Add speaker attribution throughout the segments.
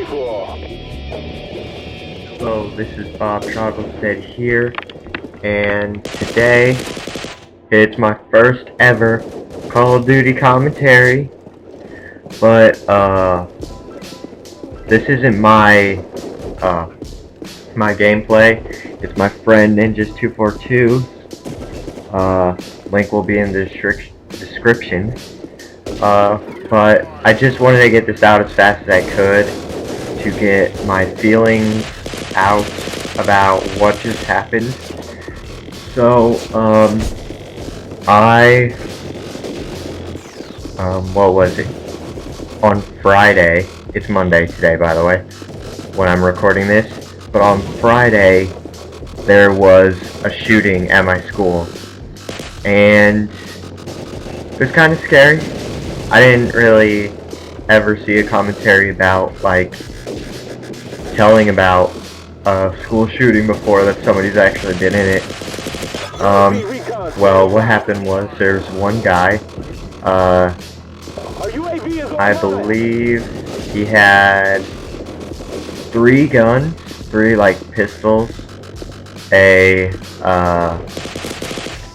Speaker 1: Hello, this is BobTrogalstaid here, and today it's my first ever Call of Duty commentary, but this isn't my gameplay. It's my friend Ninjas242. Link will be in the description. But I just wanted to get this out as fast as I could to get my feelings out about what just happened. So, what was it? On Friday, it's Monday today, by the way, when I'm recording this, but on Friday, there was a shooting at my school, and it was kind of scary. I didn't really ever see a commentary about, like, telling about a school shooting before that somebody's actually been in it. Well, what happened was there's one guy, I believe he had 3 guns, 3, like, pistols, a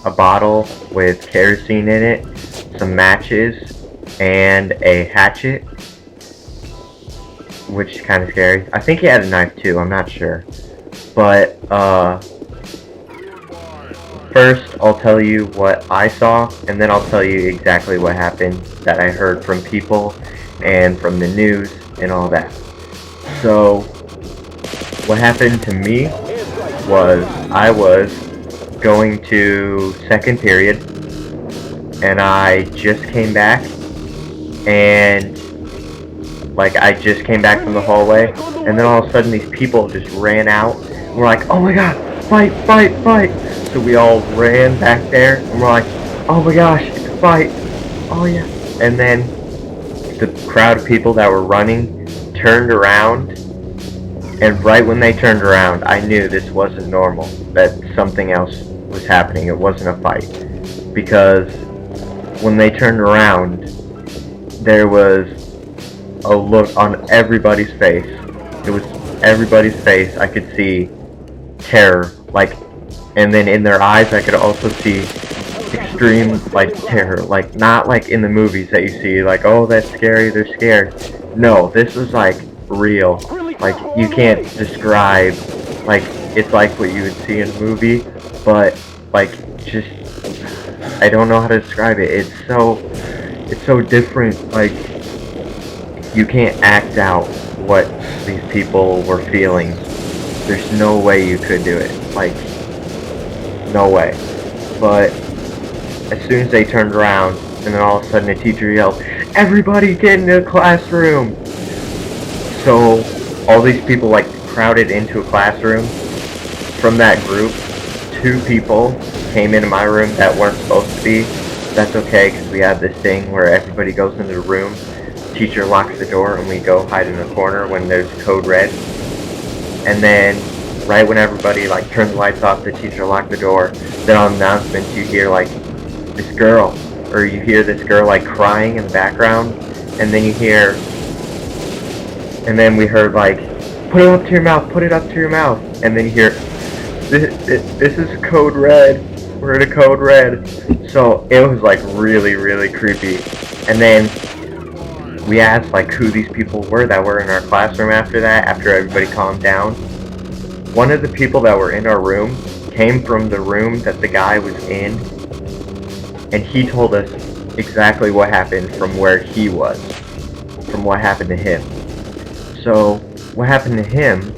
Speaker 1: bottle with kerosene in it, some matches, and a hatchet, which is kind of scary. I think he had a knife too, I'm not sure. But, first I'll tell you what I saw, and then I'll tell you exactly what happened that I heard from people, and from the news, and all that. So, what happened to me was, I was going to second period, and I just came back, and like I just came back from the hallway, and then all of a sudden these people just ran out, and we're like, oh my god, fight, fight, fight. So we all ran back there, and we're like, oh my gosh, it's a fight, oh yeah. And then the crowd of people that were running turned around, and right when they turned around, I knew this wasn't normal, that something else was happening. It wasn't a fight, because when they turned around, there was a look on everybody's face. It was everybody's face. I could see terror, like, and then in their eyes I could also see extreme, like, terror, like, not like in the movies that you see, like, oh, that's scary, they're scared. No, this was like real, like, you can't describe, like, it's like what you would see in a movie, but, like, just, I don't know how to describe it. It's so different. Like, you can't act out what these people were feeling. There's no way you could do it. Like, no way. But as soon as they turned around, and then all of a sudden a teacher yelled, everybody get in the classroom! So all these people, like, crowded into a classroom. From that group, 2 people came into my room that weren't supposed to be. That's okay, because we have this thing where everybody goes into the room, teacher locks the door, and we go hide in a corner when there's code red. And then, right when everybody, like, turns the lights off, the teacher locked the door. Then on announcements, you hear, like, this girl, or you hear this girl, like, crying in the background, and then you hear, and then we heard, like, put it up to your mouth, put it up to your mouth, and then you hear, this is code red, we're in a code red. So it was, like, really, really creepy. And then we asked, like, who these people were that were in our classroom after that, after everybody calmed down. One of the people that were in our room came from the room that the guy was in, and he told us exactly what happened from where he was, from what happened to him. So what happened to him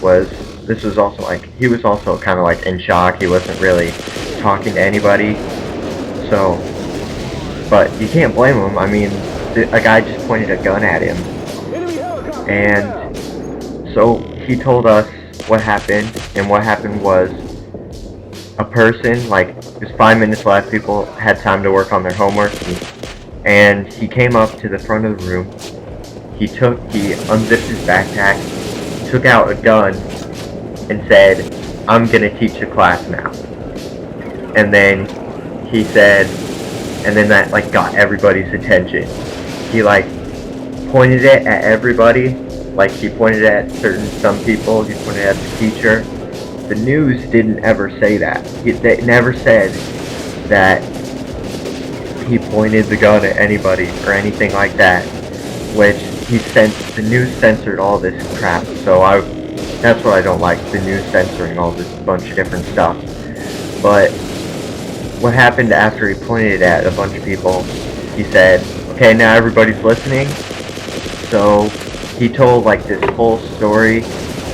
Speaker 1: was, this was also, like, he was also kind of, like, in shock. He wasn't really talking to anybody. So, but you can't blame him. I mean, a guy just pointed a gun at him. And so he told us what happened, and what happened was a person, like, there's 5 minutes left, people had time to work on their homework, and he came up to the front of the room, he unzipped his backpack, took out a gun, and said, I'm gonna teach the class now. And then he said, and then that, like, got everybody's attention. He, like, pointed it at everybody, like he pointed at some people, he pointed at the teacher. The news didn't ever say that. They never said that he pointed the gun at anybody or anything like that, which the news censored all this crap. So that's what I don't like, the news censoring all this bunch of different stuff. But what happened after he pointed at a bunch of people, he said, okay, now everybody's listening. So he told like this whole story.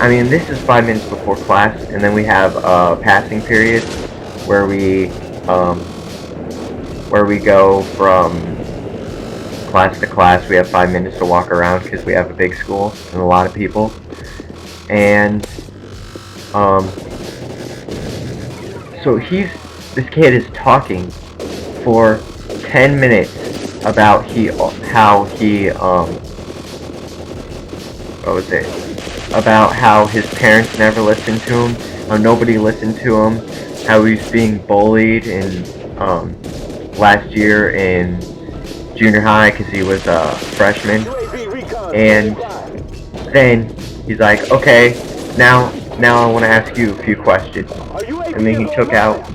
Speaker 1: I mean, this is 5 minutes before class, and then we have a passing period where we go from class to class. We have 5 minutes to walk around because we have a big school and a lot of people. And so this kid is talking for 10 minutes about about how his parents never listened to him, how nobody listened to him, how he was being bullied in last year in junior high because he was a freshman. And then he's like, okay, now I want to ask you a few questions. And then he took out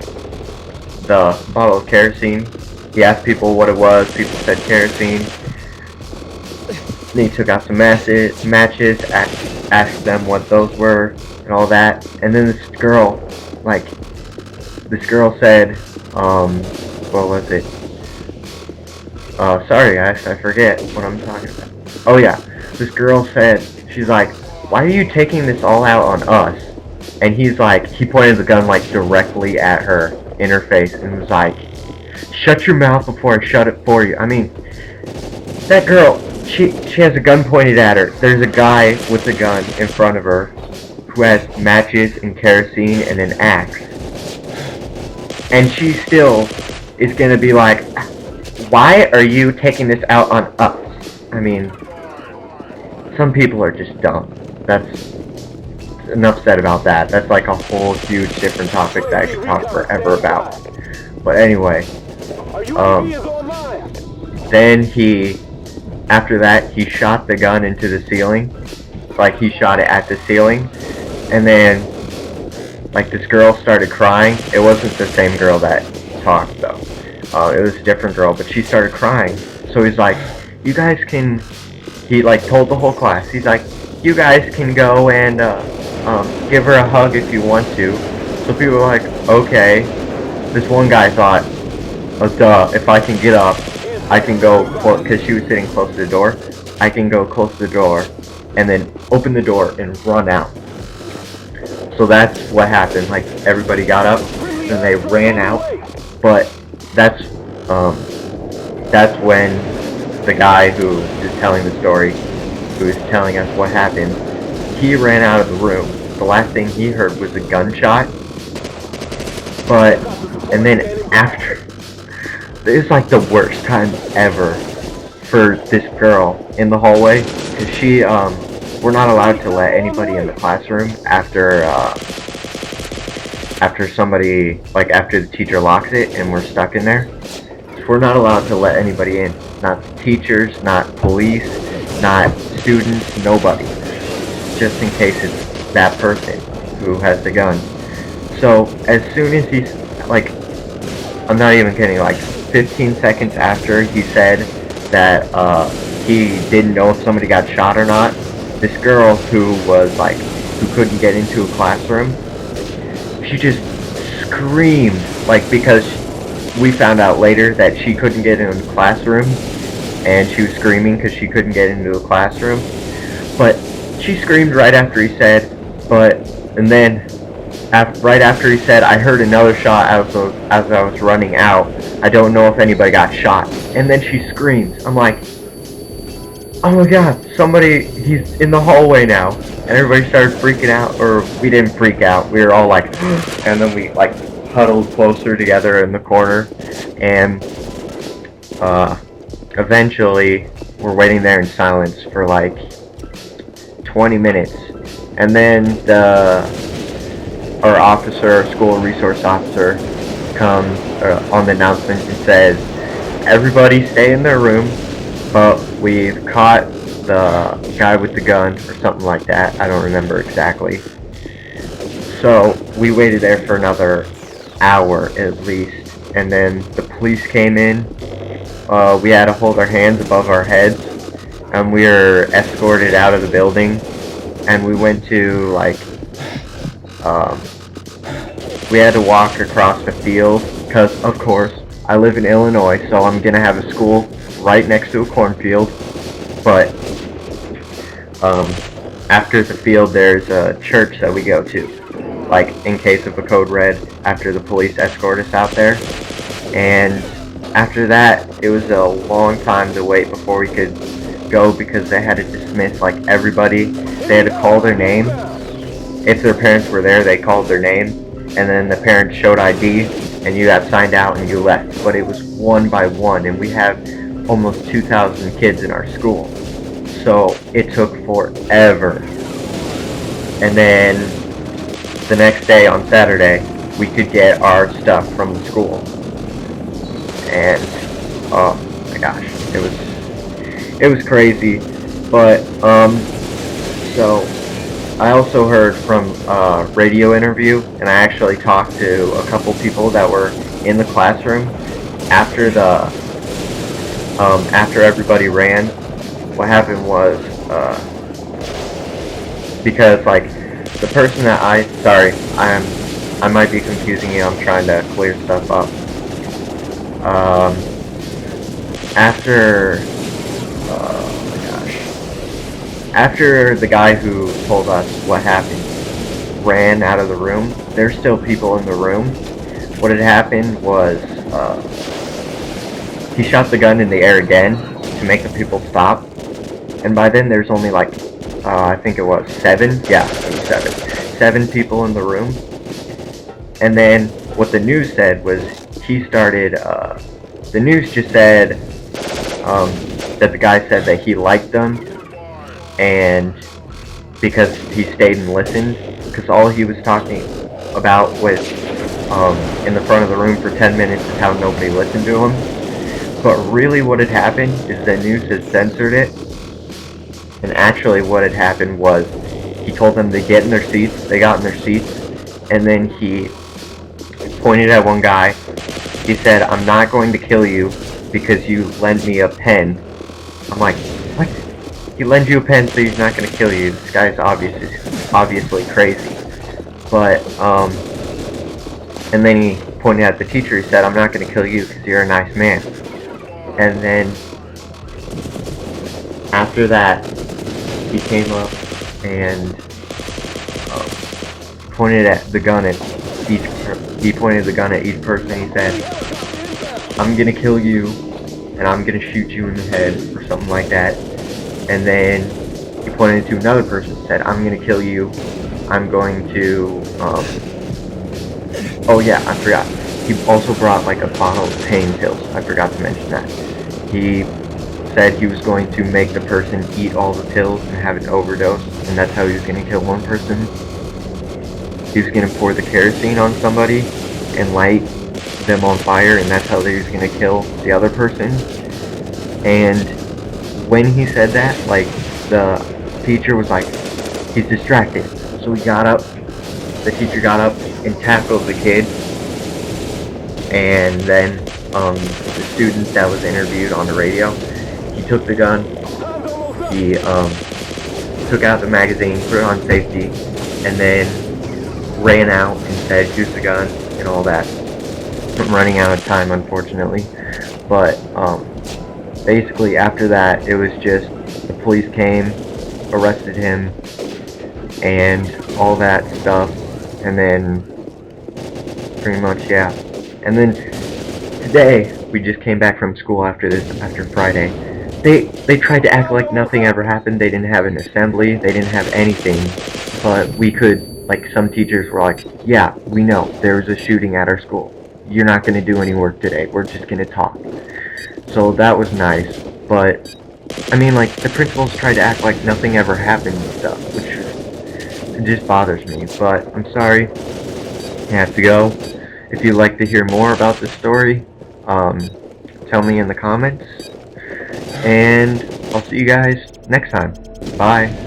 Speaker 1: the bottle of kerosene. He asked people what it was. People said kerosene. Then he took out some matches, asked them what those were and all that. And then this girl said, what was it? Sorry guys, I forget what I'm talking about. Oh yeah, this girl said, she's like, why are you taking this all out on us? And he's like, he pointed the gun like directly at her, in her face, and was like, shut your mouth before I shut it for you. I mean, that girl, she has a gun pointed at her. There's a guy with a gun in front of her who has matches and kerosene and an axe. And she still is gonna be like, why are you taking this out on us? I mean, some people are just dumb. That's enough said about that. That's like a whole huge different topic that I could talk forever about. But anyway, then after that, he shot the gun into the ceiling. Like, he shot it at the ceiling. And then, like, this girl started crying. It wasn't the same girl that talked, though. It was a different girl, but she started crying. So he's like, you guys can... He, like, told the whole class. He's like, you guys can go and, give her a hug if you want to. So people were like, okay. This one guy thought, oh, duh, if I can get up, I can go, because she was sitting close to the door, I can go close to the door, and then open the door and run out. So that's what happened. Like, everybody got up, and they ran out, but that's when the guy who is telling the story, who is telling us what happened, he ran out of the room. The last thing he heard was a gunshot, and then after, it's like the worst time ever for this girl in the hallway, because we're not allowed to let anybody in the classroom after somebody, like, after the teacher locks it and we're stuck in there. We're not allowed to let anybody in. Not teachers, not police, not students, nobody. Just in case it's that person who has the gun. So, as soon as he's, like, I'm not even kidding, like, 15 seconds after he said that, he didn't know if somebody got shot or not, this girl who couldn't get into a classroom, she just screamed, like, because we found out later that she couldn't get into the classroom, and she was screaming because she couldn't get into the classroom, but she screamed right after he said, and then right after he said, I heard another shot as I was running out. I don't know if anybody got shot. And then she screams. I'm like, oh my god, he's in the hallway now. And everybody started freaking out, or we didn't freak out. We were all like, and then we, like, huddled closer together in the corner. And eventually, we're waiting there in silence for, like, 20 minutes. And then our school resource officer, comes on the announcement and says, everybody stay in their room, but we've caught the guy with the gun or something like that. I don't remember exactly. So we waited there for another hour at least, and then the police came in. We had to hold our hands above our heads, and we were escorted out of the building, and we went to like we had to walk across the field because, of course, I live in Illinois, so I'm gonna have a school right next to a cornfield. But after the field, there's a church that we go to, like in case of a code red. After the police escort us out there, and after that, it was a long time to wait before we could go because they had to dismiss like everybody. They had to call their name. If their parents were there, they called their name, and then the parents showed ID, and you got signed out and you left. But it was one by one, and we have almost 2,000 kids in our school, so it took forever. And then the next day on Saturday, we could get our stuff from the school, and oh my gosh, it was crazy. But so I also heard from a radio interview, and I actually talked to a couple people that were in the classroom after after everybody ran. What happened was because like the person that I might be confusing you. I'm trying to clear stuff up. After After the guy who told us what happened ran out of the room, there's still people in the room. What had happened was he shot the gun in the air again to make the people stop. And by then there's only like, I think it was 7? Yeah, it was 7. 7 people in the room. And then what the news said was he started, the news just said that the guy said that he liked them, and because he stayed and listened, because all he was talking about was in the front of the room for 10 minutes is how nobody listened to him. But really what had happened is the news had censored it, and actually what had happened was he told them to get in their seats. They got in their seats, and then he pointed at one guy. He said, "I'm not going to kill you because you lent me a pen." I'm like, what? He lends you a pen so he's not going to kill you? This guy's obviously crazy. But, and then he pointed at the teacher. He said, "I'm not going to kill you because you're a nice man." And then, after that, he came up and pointed at the gun at each. He pointed the gun at each person. And he said, "I'm gonna kill you, and I'm gonna shoot you in the head," or something like that. And then he pointed to another person and said, "I'm gonna kill you. I'm going to." Oh yeah, I forgot. He also brought like a bottle of pain pills. I forgot to mention that. He said he was going to make the person eat all the pills and have an overdose, and that's how he was going to kill one person. He was going to pour the kerosene on somebody and light them on fire, and that's how he was going to kill the other person. And when he said that, like, the teacher was like, "He's distracted." So he got up, the teacher got up and tackled the kid, and then the student that was interviewed on the radio, he took the gun, he took out the magazine, put it on safety, and then ran out and said, "Here's the gun," and all that. I'm running out of time, unfortunately, but basically after that, it was just the police came, arrested him, and all that stuff, and then pretty much, yeah. And then today, we just came back from school after Friday. They tried to act like nothing ever happened. They didn't have an assembly. They didn't have anything. But we could, like, some teachers were like, "Yeah, we know. There was a shooting at our school. You're not going to do any work today. We're just going to talk." So that was nice. But, I mean, like, the principals tried to act like nothing ever happened and stuff, which it just bothers me. But I'm sorry. I have to go. If you'd like to hear more about this story, tell me in the comments. And I'll see you guys next time. Bye.